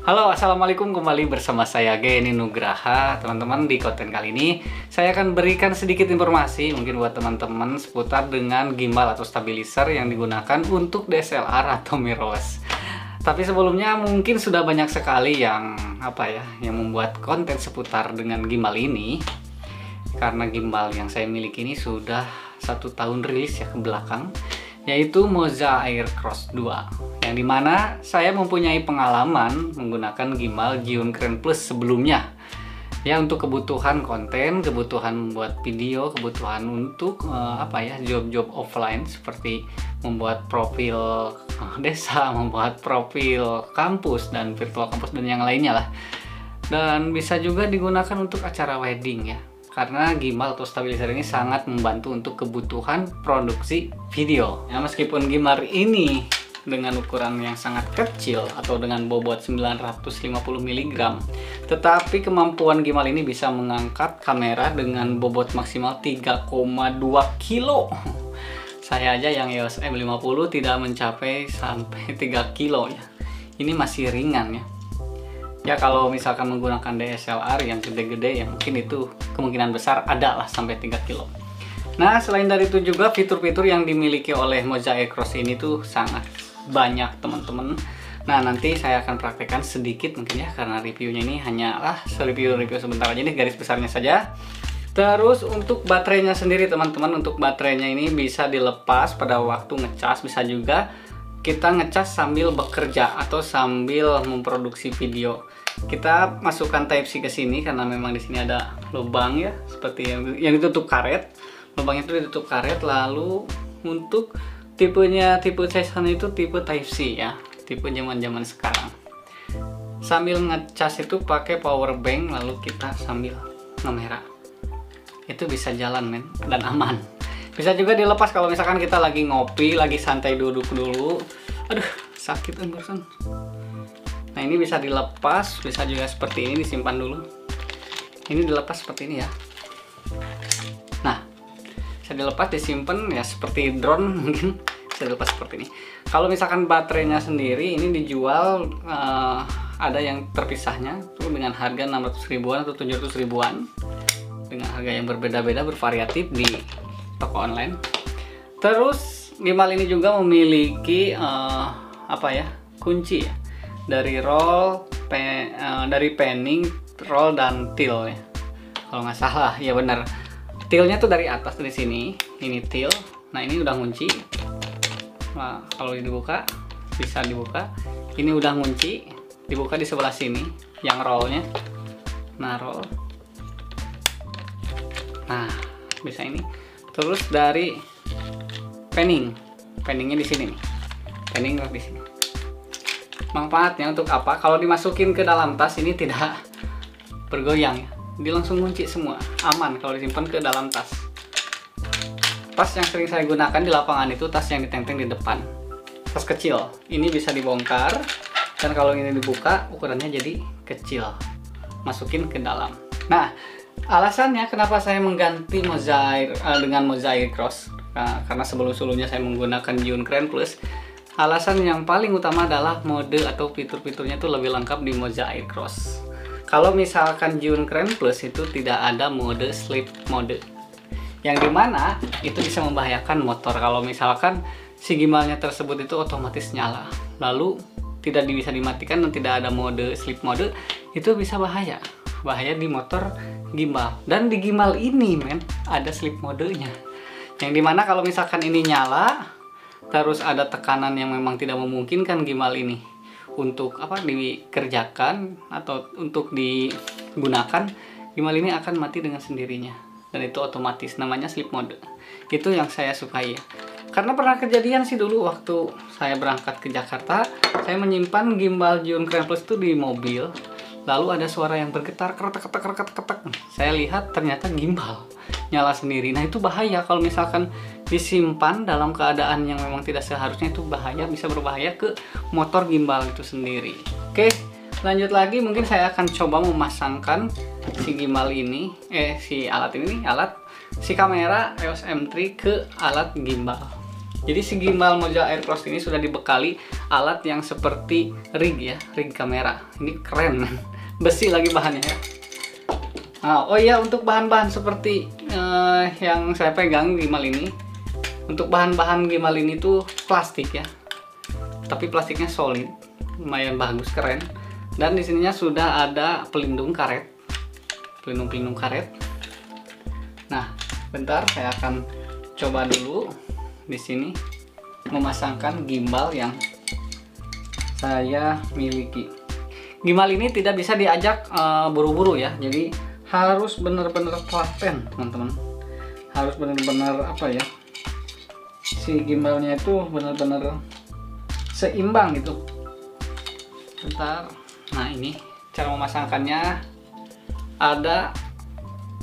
Halo, assalamualaikum, kembali bersama saya Geni Nugraha. Teman-teman, di konten kali ini saya akan berikan sedikit informasi mungkin buat teman-teman seputar dengan gimbal atau stabilizer yang digunakan untuk DSLR atau mirrorless. Tapi sebelumnya mungkin sudah banyak sekali yang membuat konten seputar dengan gimbal ini, karena gimbal yang saya miliki ini sudah 1 tahun rilis ya ke belakang, yaitu Moza Aircross 2, yang dimana saya mempunyai pengalaman menggunakan gimbal Zhiyun Crane Plus sebelumnya ya, untuk kebutuhan konten, kebutuhan membuat video, kebutuhan untuk job-job offline seperti membuat profil desa, membuat profil kampus dan virtual kampus dan yang lainnya lah. Dan bisa juga digunakan untuk acara wedding ya, karena gimbal atau stabilizer ini sangat membantu untuk kebutuhan produksi video. Ya, meskipun gimbal ini dengan ukuran yang sangat kecil atau dengan bobot 950 mg, tetapi kemampuan gimbal ini bisa mengangkat kamera dengan bobot maksimal 3,2 kilo. Saya aja yang EOS M50 tidak mencapai sampai 3 kilo ya. Ini masih ringan ya. Ya kalau misalkan menggunakan DSLR yang gede-gede ya mungkin itu kemungkinan besar ada lah sampai 3 kilo. Nah, selain dari itu juga fitur-fitur yang dimiliki oleh Moza Aircross ini tuh sangat banyak teman-teman. Nah, nanti saya akan praktekkan sedikit mungkin ya, karena reviewnya ini hanyalah review sebentar aja nih, garis besarnya saja. Terus untuk baterainya sendiri teman-teman, untuk baterainya ini bisa dilepas pada waktu ngecas, bisa juga kita ngecas sambil bekerja atau sambil memproduksi video. Kita masukkan Type C ke sini karena memang di sini ada lubang ya, seperti yang ditutup karet. Lubangnya itu ditutup karet. Lalu untuk tipe season itu tipe Type C ya, tipe zaman sekarang. Sambil ngecas itu pakai power bank, lalu kita sambil ngemerah. Itu bisa jalan men, dan aman. Bisa juga dilepas kalau misalkan kita lagi ngopi, lagi santai duduk dulu. Aduh, sakit kan barusan. Nah, ini bisa dilepas, bisa juga seperti ini disimpan dulu. Ini dilepas seperti ini ya. Nah, bisa dilepas, disimpan ya seperti drone mungkin. Bisa dilepas seperti ini. Kalau misalkan baterainya sendiri ini dijual ada yang terpisahnya tuh dengan harga 600 ribuan atau 700 ribuan. Dengan harga yang berbeda-beda, bervariatif di toko online. Terus gimbal ini juga memiliki kunci ya, dari roll, dari panning, roll dan tilt ya. Kalau nggak salah ya benar. Tiltnya tuh dari atas dari sini. Ini tilt. Nah, ini udah ngunci. Nah, kalau dibuka bisa dibuka. Ini udah ngunci. Dibuka di sebelah sini yang rollnya. Nah, roll. Nah, bisa ini. Terus dari panningnya di sini nih, panning di sini. Manfaatnya untuk apa? Kalau dimasukin ke dalam tas ini tidak bergoyang ya, dia langsung kunci semua, aman kalau disimpan ke dalam tas. Tas yang sering saya gunakan di lapangan itu tas yang ditenteng di depan, tas kecil. Ini bisa dibongkar, dan kalau ini dibuka ukurannya jadi kecil, masukin ke dalam. Nah, alasannya kenapa saya mengganti dengan Moza Aircross, karena sebelum-sebelumnya saya menggunakan Zhiyun Crane Plus. Alasan yang paling utama adalah mode atau fitur-fiturnya itu lebih lengkap di Moza Aircross. Kalau misalkan Zhiyun Crane Plus itu tidak ada mode sleep mode, yang dimana itu bisa membahayakan motor. Kalau misalkan si gimbalnya tersebut itu otomatis nyala, lalu tidak bisa dimatikan dan tidak ada mode sleep mode, itu bisa bahaya di motor gimbal. Dan di gimbal ini men ada sleep modenya, yang dimana kalau misalkan ini nyala terus ada tekanan yang memang tidak memungkinkan gimbal ini untuk dikerjakan atau untuk digunakan, gimbal ini akan mati dengan sendirinya, dan itu otomatis namanya sleep mode. Itu yang saya sukai ya, karena pernah kejadian sih dulu waktu saya berangkat ke Jakarta, saya menyimpan gimbal Zhiyun Crane Plus itu di mobil. Lalu ada suara yang bergetar, keretak. Saya lihat ternyata gimbal nyala sendiri. Nah, itu bahaya kalau misalkan disimpan dalam keadaan yang memang tidak seharusnya, itu bahaya, bisa berbahaya ke motor gimbal itu sendiri. Oke, lanjut lagi, mungkin saya akan coba memasangkan si gimbal ini, si kamera EOS M3 ke alat gimbal. Jadi si gimbal Moza Aircross ini sudah dibekali alat yang seperti rig ya, rig kamera. Ini keren, besi lagi bahannya ya. Nah, oh iya, untuk bahan-bahan seperti yang saya pegang gimbal ini, untuk bahan-bahan gimbal ini tuh plastik ya, tapi plastiknya solid, lumayan bagus, keren. Dan di sininya sudah ada pelindung karet, pelindung karet. Nah, bentar saya akan coba dulu di sini memasangkan gimbal yang saya miliki. Gimbal ini tidak bisa diajak buru-buru ya, jadi harus benar-benar telaten teman-teman, harus benar-benar apa ya, si gimbalnya itu benar-benar seimbang gitu. Bentar, nah ini cara memasangkannya, ada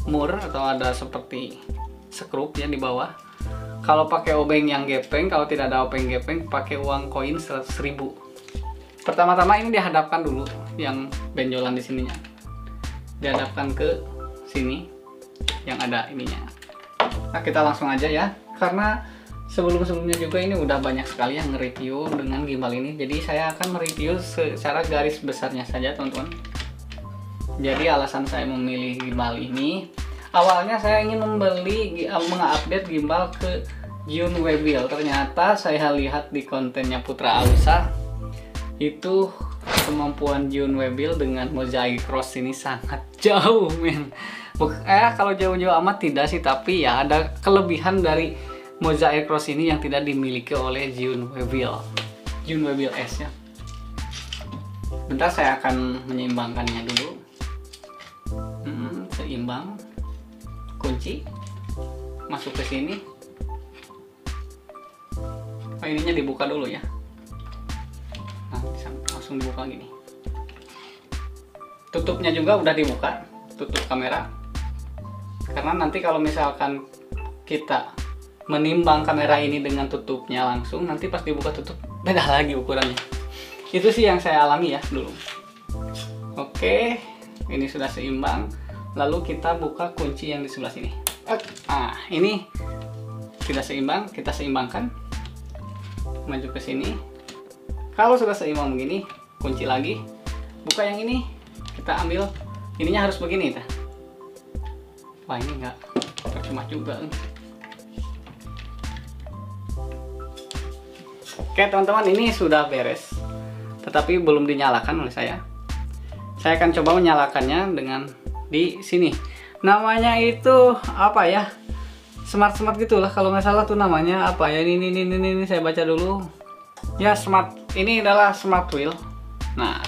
mur atau ada seperti skrup ya di bawah. Kalau pakai obeng yang gepeng, kalau tidak ada obeng gepeng, pakai uang koin 100.000. Pertama-tama ini dihadapkan dulu, yang benjolan di sininya dihadapkan ke sini, yang ada ininya. Nah, kita langsung aja ya, karena sebelum-sebelumnya juga ini udah banyak sekali yang nge-review dengan gimbal ini. Jadi saya akan mereview secara garis besarnya saja teman-teman. Jadi alasan saya memilih gimbal ini, awalnya saya ingin mengupdate gimbal ke Zhiyun Webill. Ternyata saya lihat di kontennya Putra Ausa, itu kemampuan Zhiyun Webill dengan Moza Aircross ini sangat jauh, men. Kalau jauh-jauh amat tidak sih, tapi ya ada kelebihan dari Moza Aircross ini yang tidak dimiliki oleh Zhiyun Webill S ya. Bentar, saya akan menyeimbangkannya dulu. Seimbang. Kunci masuk ke sini. Ininya dibuka dulu ya. Nah, bisa langsung dibuka gini. Tutupnya juga udah dibuka, tutup kamera. Karena nanti kalau misalkan kita menimbang kamera ini dengan tutupnya langsung, nanti pas dibuka tutup beda lagi ukurannya. Itu sih yang saya alami ya dulu. Oke, ini sudah seimbang. Lalu kita buka kunci yang di sebelah sini. Nah, ini tidak seimbang, kita seimbangkan. Maju ke sini. Kalau sudah seimbang begini, kunci lagi. Buka yang ini, kita ambil. Ininya harus begini ya. Wah, ini nggak percuma juga. Oke teman-teman, ini sudah beres, tetapi belum dinyalakan oleh saya. Saya akan coba menyalakannya dengan di sini. Namanya itu apa ya? Smart gitulah, kalau nggak salah tuh namanya apa ya? Ini saya baca dulu. Ya, smart. Ini adalah smart wheel. Nah,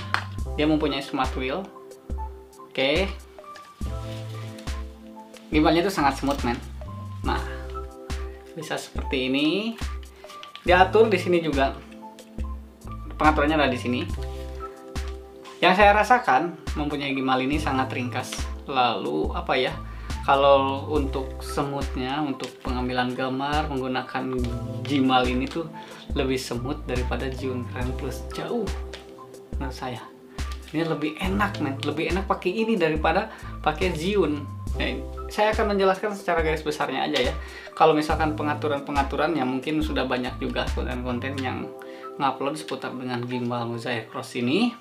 dia mempunyai smart wheel. Oke. Gimbalnya itu sangat smooth, men. Nah, bisa seperti ini. Diatur di sini juga. Pengaturannya ada di sini. Yang saya rasakan mempunyai gimbal ini sangat ringkas. Lalu apa ya? Kalau untuk semutnya, untuk pengambilan gambar menggunakan gimbal ini tuh lebih semut daripada Zhiyun Kren Plus, jauh menurut saya. Ini lebih enak, men. Lebih enak pakai ini daripada pakai Zhiyun. Nah, saya akan menjelaskan secara garis besarnya aja ya. Kalau misalkan pengaturan yang mungkin sudah banyak juga konten-konten yang ngupload seputar dengan gimbal Moza Aircross ini.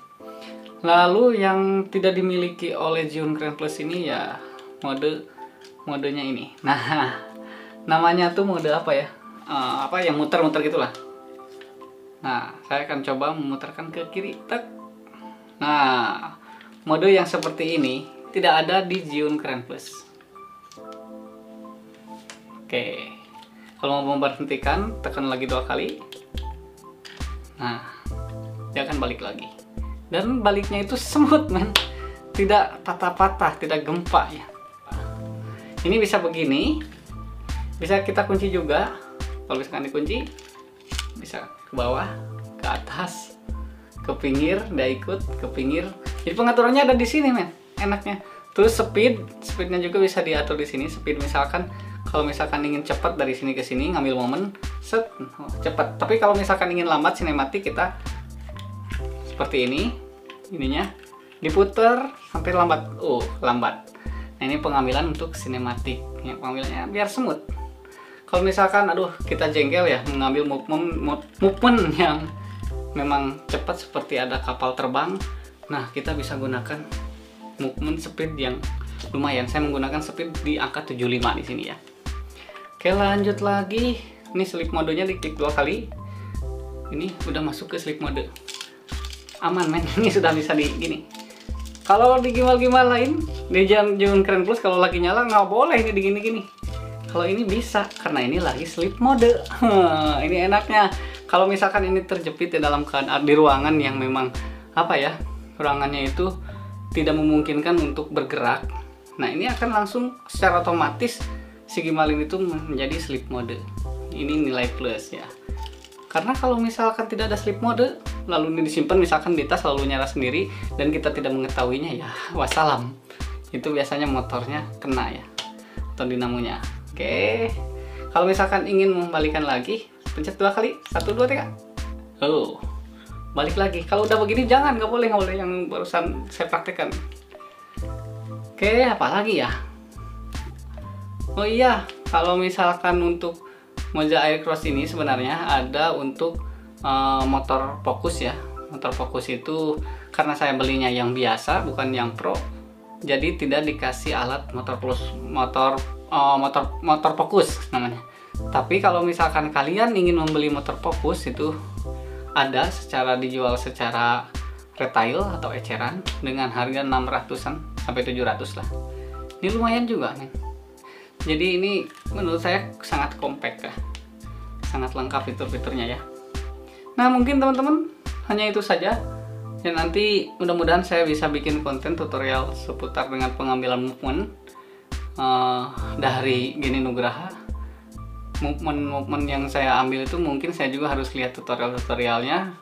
Lalu yang tidak dimiliki oleh Zhiyun Kren Plus ini ya modenya ini. Nah, namanya tuh mode apa ya? Apa yang muter-muter gitulah. Nah, saya akan coba memutarkan ke kiri. Tek. Nah, mode yang seperti ini tidak ada di Zhiyun Kren Plus. Oke, kalau mau memberhentikan, tekan lagi 2 kali. Nah, dia akan balik lagi. Dan baliknya itu smooth, men. Tidak patah-patah, tidak gempa ya. Ini bisa begini, bisa kita kunci juga. Kalau misalkan dikunci, bisa ke bawah, ke atas, ke pinggir, dia ikut ke pinggir. Jadi pengaturannya ada di sini, men. Enaknya. Terus speednya juga bisa diatur di sini. Speed misalkan, kalau misalkan ingin cepat dari sini ke sini, ngambil momen, set, cepat. Tapi kalau misalkan ingin lambat, sinematik, kita seperti ini, ininya diputer sampai lambat. Lambat. Nah, ini pengambilan untuk sinematik. Ya, pengambilannya biar smooth. Kalau misalkan aduh kita jengkel ya mengambil movement yang memang cepat seperti ada kapal terbang, nah kita bisa gunakan movement speed yang lumayan. Saya menggunakan speed di angka 75 di sini ya. Oke, lanjut lagi. Ini sleep modenya diklik 2 kali. Ini udah masuk ke sleep mode. Aman men, ini sudah bisa di gini. Kalau di gimbal-gimbal lain di Zhiyun Keren Plus kalau lagi nyala nggak boleh ini digini-gini. Kalau ini bisa karena ini lagi sleep mode. Ini enaknya. Kalau misalkan ini terjepit di dalam keadaan di ruangan yang memang apa ya, ruangannya itu tidak memungkinkan untuk bergerak. Nah ini akan langsung secara otomatis si gimbal ini tuh menjadi sleep mode. Ini nilai plus ya. Karena kalau misalkan tidak ada sleep mode, lalu ini disimpan misalkan di tas lalu nyala sendiri dan kita tidak mengetahuinya, ya wassalam. Itu biasanya motornya kena ya, atau dinamonya. Oke, kalau misalkan ingin membalikan lagi, pencet 2 kali, 1, 2, 3. Oh, balik lagi. Kalau udah begini jangan, nggak boleh yang barusan saya praktekkan. Oke, apalagi ya? Oh iya, kalau misalkan untuk Moza Aircross ini sebenarnya ada untuk motor fokus ya. Motor fokus itu karena saya belinya yang biasa bukan yang pro, jadi tidak dikasih alat motor fokus namanya. Tapi kalau misalkan kalian ingin membeli motor fokus itu ada dijual secara retail atau eceran dengan harga 600-an sampai 700 lah. Ini lumayan juga nih. Jadi ini menurut saya sangat compact ya. Sangat lengkap fitur-fiturnya ya. Nah, mungkin teman-teman hanya itu saja. Dan nanti mudah-mudahan saya bisa bikin konten tutorial seputar dengan pengambilan movement dari Geni Nugraha. Movement yang saya ambil itu mungkin saya juga harus lihat tutorialnya,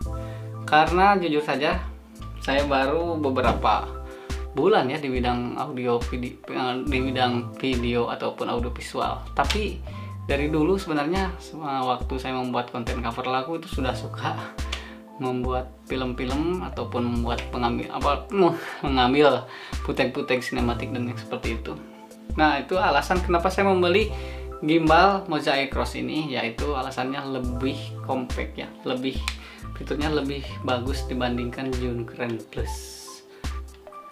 karena jujur saja saya baru beberapa bulan ya di bidang video ataupun audio visual. Tapi dari dulu sebenarnya waktu saya membuat konten cover lagu itu sudah suka membuat film-film ataupun membuat mengambil putek-putek sinematik dan yang seperti itu. Nah, itu alasan kenapa saya membeli gimbal Moza Aircross ini, yaitu alasannya lebih compact ya, fiturnya lebih bagus dibandingkan Zhiyun Keren Plus.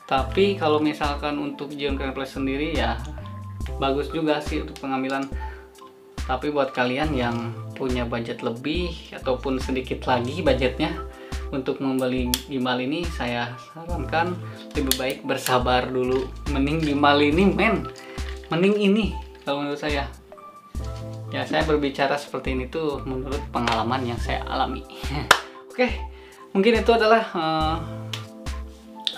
Tapi kalau misalkan untuk Zhiyun Keren Plus sendiri ya bagus juga sih untuk pengambilan. Tapi buat kalian yang punya budget lebih ataupun sedikit lagi budgetnya untuk membeli gimbal ini, saya sarankan lebih baik bersabar dulu. Mending gimbal ini mending ini kalau menurut saya. Ya, saya berbicara seperti ini tuh menurut pengalaman yang saya alami. Oke, mungkin itu adalah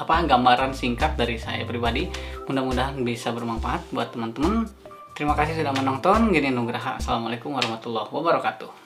gambaran singkat dari saya pribadi. Mudah-mudahan bisa bermanfaat buat teman-teman. Terima kasih sudah menonton. Geni Nugraha. Assalamualaikum warahmatullahi wabarakatuh.